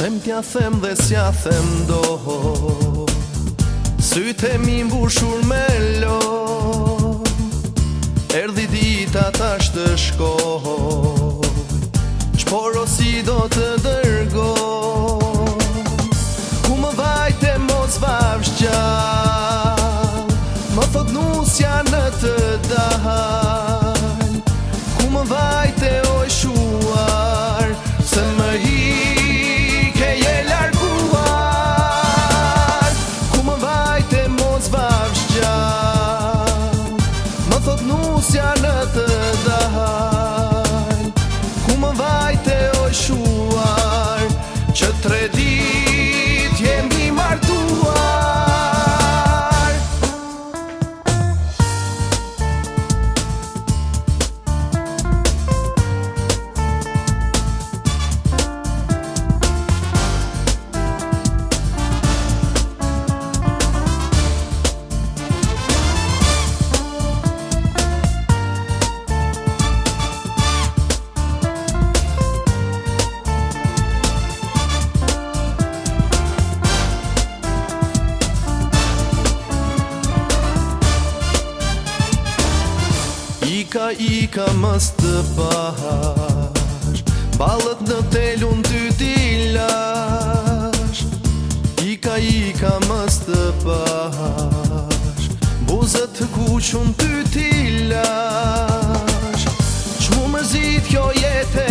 Them t'ja them dhe s'ja them do, sytë mi mbushur me lo. Erdhi dita tash të shkoj, shporo si do të dërgoj. Ku më vajte mos vavsh gjall, më thot nusja në të dal. Ku më vajte oj shuar, se më hike je larguar. Ku më vajte mos vavsh gjall, më thot nusja në të dal. Ku më vajte oj shuar, që 3 dit jemi martuar. Ika mës të bash, balët në telun ty tilash. Ika mës të bash, buzët të kuqun ty tilash. Qmu mërzit kjo jetë